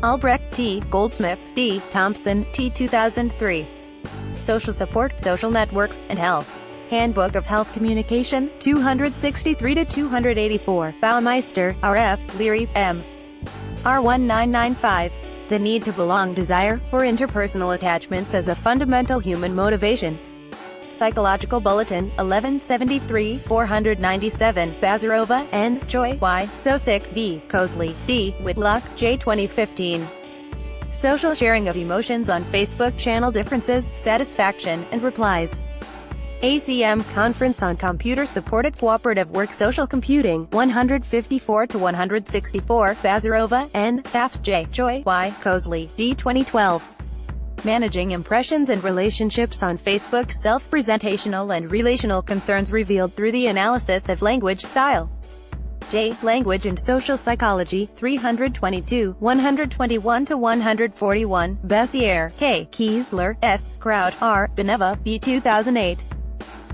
Albrecht T. Goldsmith D. Thompson T. 2003. Social Support, Social Networks, and Health. Handbook of Health Communication, 263-284, Baumeister, R.F., Leary, M. R1995. The Need to Belong, Desire for Interpersonal Attachments as a Fundamental Human Motivation. Psychological Bulletin, 1173-497, Bazarova, N. Choi, Y. Sosik, V. Cosley, D. Whitlock, J. 2015. Social Sharing of Emotions on Facebook, Channel Differences, Satisfaction, and Replies. ACM Conference on Computer-Supported Cooperative Work Social Computing, 154-164, Bazarova, N. Taft, J. Choi, Y. Cosley, D. 2012. Managing Impressions and Relationships on Facebook, Self-Presentational and Relational Concerns Revealed Through the Analysis of Language Style. J. Language and Social Psychology, 322, 121-141, Bessier, K. Kiesler, S. Kraut, R. Beneva, B. 2008.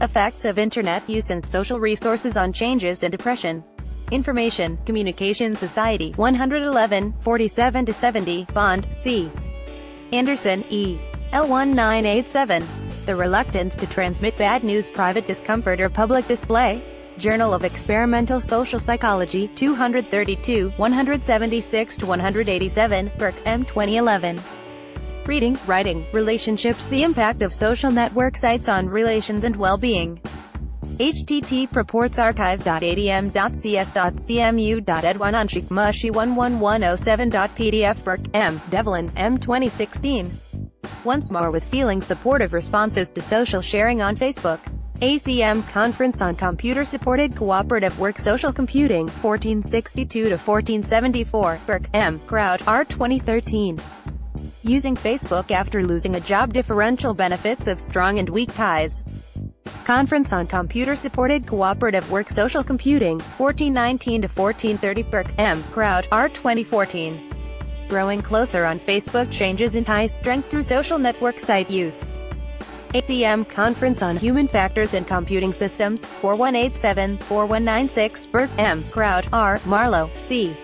Effects of Internet Use and Social Resources on Changes in Depression. Information, Communication Society, 111, 47-70, Bond, C. Anderson, E. L1987. The Reluctance to Transmit Bad News, Private Discomfort or Public Display. Journal of Experimental Social Psychology, 232, 176-187, Burke, M. 2011. Reading, Writing, Relationships, The Impact of Social Network Sites on Relations and Well-Being. http://reportsarchive.adm.csu.ed1anshikmushi11107.pdf Burke, M. Devlin, M. 2016. Once more with feeling supportive responses to social sharing on Facebook. ACM Conference on Computer-Supported Cooperative Work Social Computing, 1462-1474, Burke, M. Kraut, R. 2013. Using Facebook After Losing a Job, Differential Benefits of Strong and Weak Ties. Conference on Computer-Supported Cooperative Work Social Computing, 1419-1430, Burke, M. Kraut, R. 2014. Growing Closer on Facebook, Changes in Tie Strength Through Social Network Site Use. ACM Conference on Human Factors in Computing Systems, 4187-4196, Burke, M. Kraut, R. Marlowe, C.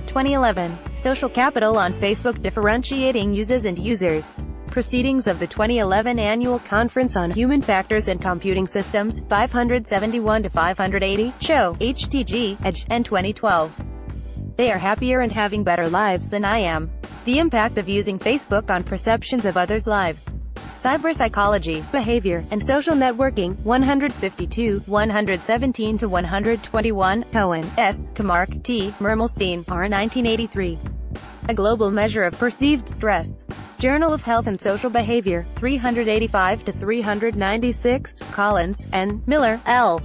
2011. Social Capital on Facebook, Differentiating Uses and Users. Proceedings of the 2011 Annual Conference on Human Factors in Computing Systems, 571-580, Show, HTG, Edge, and 2012. They are happier and having better lives than I am. The impact of using Facebook on perceptions of others' lives. Cyber Psychology, Behavior, and Social Networking, 152, 117-121, Cohen, S., Kamark, T., Mermelstein, R. 1983. A Global Measure of Perceived Stress. Journal of Health and Social Behavior, 385-396, Collins, N. Miller, L.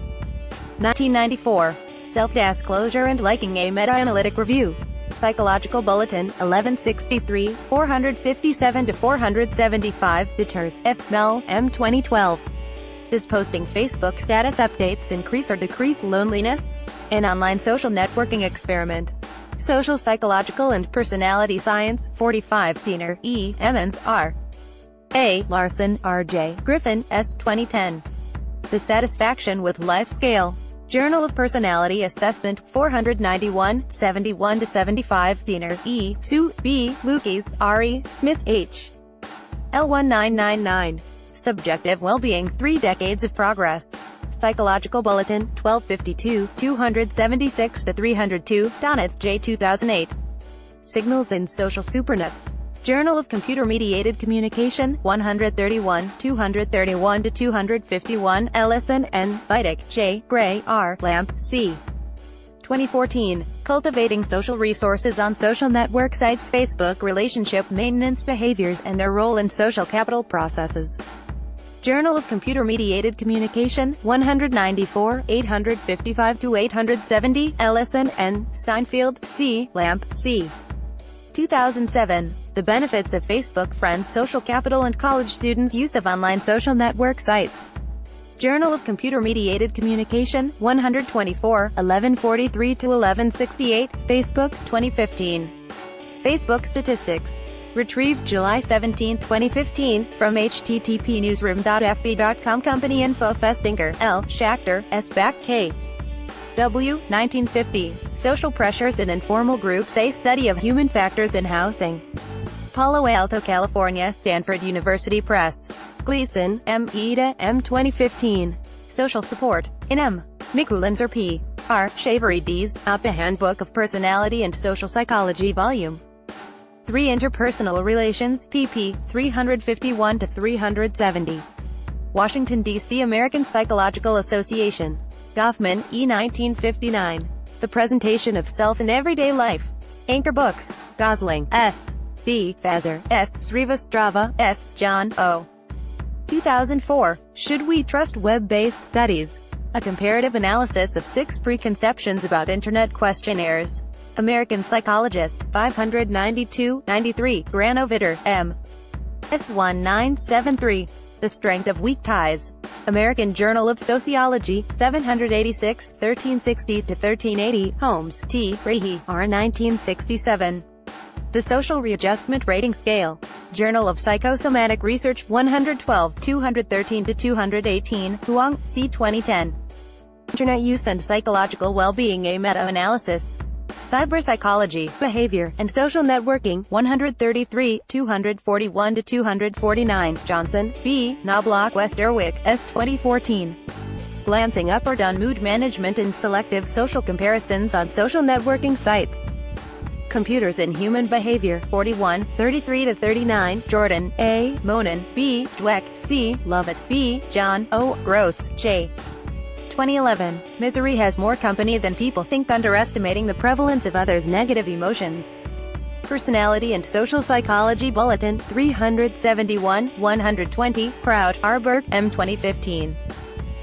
1994. Self-Disclosure and Liking, a Meta-Analytic Review. Psychological Bulletin, 1163, 457-475, Deters, F. Mel, M. 2012. Does posting Facebook status updates increase or decrease loneliness? An online social networking experiment. Social Psychological and Personality Science, 45, Diener, E. Emmons, R. A. Larson, R. J. Griffin, S. 2010. The Satisfaction with Life Scale. Journal of Personality Assessment, 491, 71-75, Diener, E. Su, B. Lukes, R. E. Smith, H. L1999. Subjective Well-Being, 3 Decades of Progress. Psychological Bulletin, 1252, 276-302, Donat, J. 2008. Signals in Social Supernets. Journal of Computer-Mediated Communication, 131, 231-251, Ellison, N. Vidic, J. Gray, R. Lamp, C. 2014. Cultivating Social Resources on Social Network Sites, Facebook Relationship Maintenance Behaviors and Their Role in Social Capital Processes. Journal of Computer-Mediated Communication, 194, 855-870, Ellison, N. Steinfeld, C. Lamp, C. 2007. The Benefits of Facebook Friends, Social Capital and College Students' Use of Online Social Network Sites. Journal of Computer-Mediated Communication, 124, 1143-1168, Facebook, 2015. Facebook Statistics. Retrieved July 17, 2015, from http://newsroom.fb.com. Company info. Festinger, L. Schachter, S. Back, K. W. 1950. Social Pressures in Informal Groups, a Study of Human Factors in Housing. Palo Alto, California, Stanford University Press. Gleason, M. Ida, M. 2015. Social Support. In M. Mikulinzer P. R. Shavery Ds. Up, A Handbook of Personality and Social Psychology, Volume 3. Interpersonal Relations, pp. 351-370. Washington, D.C. American Psychological Association. Goffman, E. 1959. The Presentation of Self in Everyday Life. Anchor Books. Gosling, S. D. Fazer, S. Srivastrava, S. John, O. 2004. Should We Trust Web-Based Studies? A Comparative Analysis of 6 Preconceptions About Internet Questionnaires. American Psychologist, 592-93, Granovetter, M. S1973. The Strength of Weak Ties. American Journal of Sociology, 786, 1360-1380, Holmes, T. Rahe, R. 1967. The Social Readjustment Rating Scale. Journal of Psychosomatic Research, 112, 213-218, Huang, C. 2010. Internet Use and Psychological Well-Being, a Meta-Analysis. Cyberpsychology, Behavior, and Social Networking, 133, 241-249, Johnson, B., Knobloch, West Erwick, S. 2014. Glancing Up or Down Mood Management and Selective Social Comparisons on Social Networking Sites. Computers in Human Behavior, 41, 33-39, Jordan, A., Monin, B., Dweck, C., Lovett, B., John, O., Gross, J. 2011. Misery has more company than people think, underestimating the prevalence of others' negative emotions. Personality and Social Psychology Bulletin, 371, 120, Proud, Arberg, M. 2015.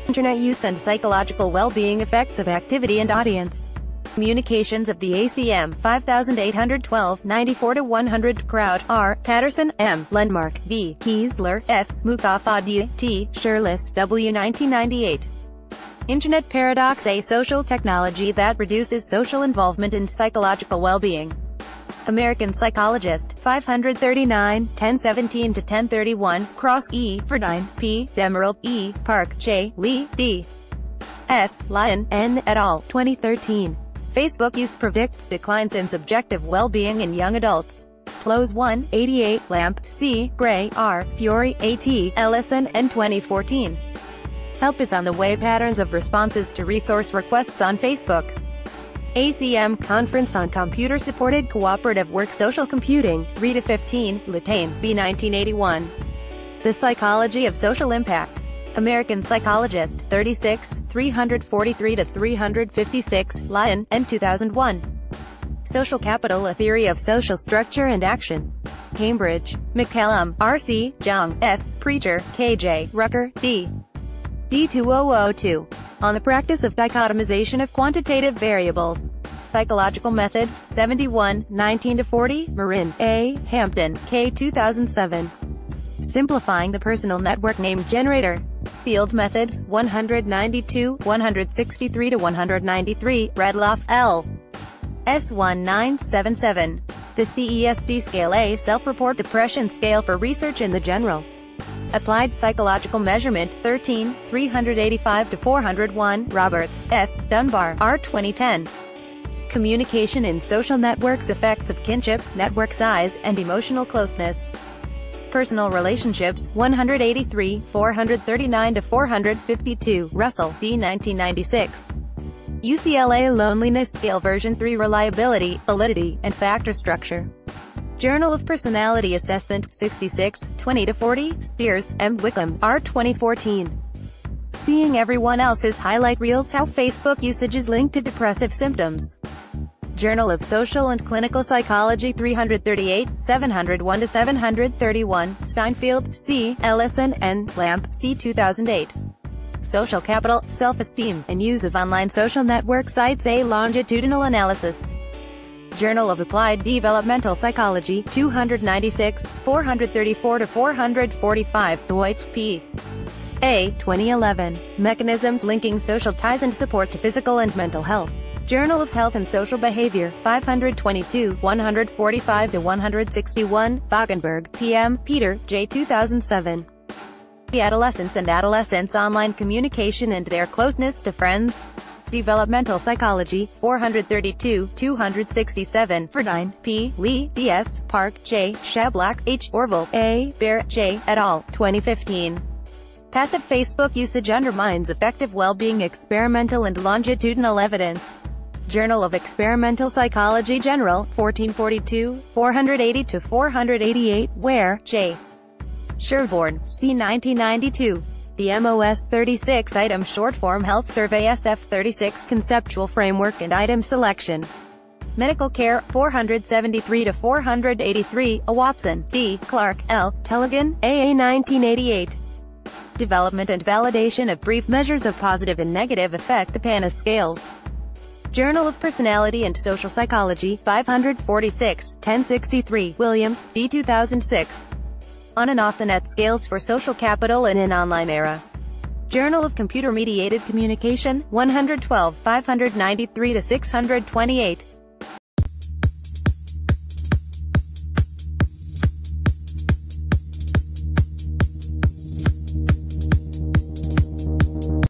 Internet Use and Psychological Well-Being Effects of Activity and Audience. Communications of the ACM, 5812, 94-100, Crowd, R. Patterson, M. Lundmark, B. Kiesler, S. Mukafadi, T. Shirless, W. 1998. Internet Paradox, a social technology that reduces social involvement in psychological well-being. American Psychologist, 539, 1017-1031, Cross, E. Verdine, P. Demerel, E. Park, J. Lee, D. S. Lyon, N. et al., 2013. Facebook use predicts declines in subjective well-being in young adults. Close 1, 88, Lamp, C. Gray, R. Fiore, A.T., Ellison, N. 2014. Help is on the way. Patterns of responses to resource requests on Facebook. ACM Conference on Computer-Supported Cooperative Work Social Computing, 3-15, Latane, B. 1981. The Psychology of Social Impact. American Psychologist, 36, 343-356, Lyon, N. 2001. Social Capital, A Theory of Social Structure and Action. Cambridge. McCallum, R.C., Jung, S., Preacher, K.J., Rucker, D. D2002. On the Practice of Dichotomization of Quantitative Variables. Psychological Methods, 71, 19-40, Marin, A., Hampton, K. 2007. Simplifying the Personal Network Name Generator. Field Methods, 192, 163-193, Redloff, L. S1977. The CESD Scale, a self-report depression scale for research in the general applied psychological measurement, 13, 385-401, Roberts, S., Dunbar, R. 2010. Communication in Social Networks, Effects of Kinship, Network Size, and Emotional Closeness. Personal Relationships, 183, 439-452, Russell, D. 1996. UCLA Loneliness Scale Version 3, Reliability, Validity, and Factor Structure. Journal of Personality Assessment, 66, 20-40, Spears, M. Wickham, R. 2014. Seeing Everyone Else's Highlight Reels, How Facebook Usage is Linked to Depressive Symptoms. Journal of Social and Clinical Psychology, 338, 701-731, Steinfeld, C., Ellison, N., Lamp, C. 2008. Social Capital, Self-Esteem, and Use of Online Social Network Sites, a Longitudinal Analysis. Journal of Applied Developmental Psychology, 296, 434-445, Thwaites, P. A. 2011. Mechanisms Linking Social Ties and Support to Physical and Mental Health. Journal of Health and Social Behavior, 522, 145-161, Vagenberg, P.M., Peter, J. 2007. The Adolescents and Adolescents' Online Communication and Their Closeness to Friends. Developmental Psychology, 432, 267, Verdine, P. Lee, D.S., Park, J. Shablack, H. Orville, A. Barrett, J. et al., 2015. Passive Facebook Usage Undermines Effective Well-Being Experimental and Longitudinal Evidence. Journal of Experimental Psychology General, 1442, 480-488, Ware, J. Sherborne, C. 1992. The MOS 36 Item Short-Form Health Survey SF36 Conceptual Framework and Item Selection. Medical Care, 473-483, A. Watson, D. Clark, L. Tellegen, A. 1988. Development and Validation of Brief Measures of Positive and Negative Effect, the PANA Scales. Journal of Personality and Social Psychology, 546, 1063, Williams, D. 2006. On and Off the Net Scales for Social Capital in an Online Era. Journal of Computer-Mediated Communication, 112, 593-628.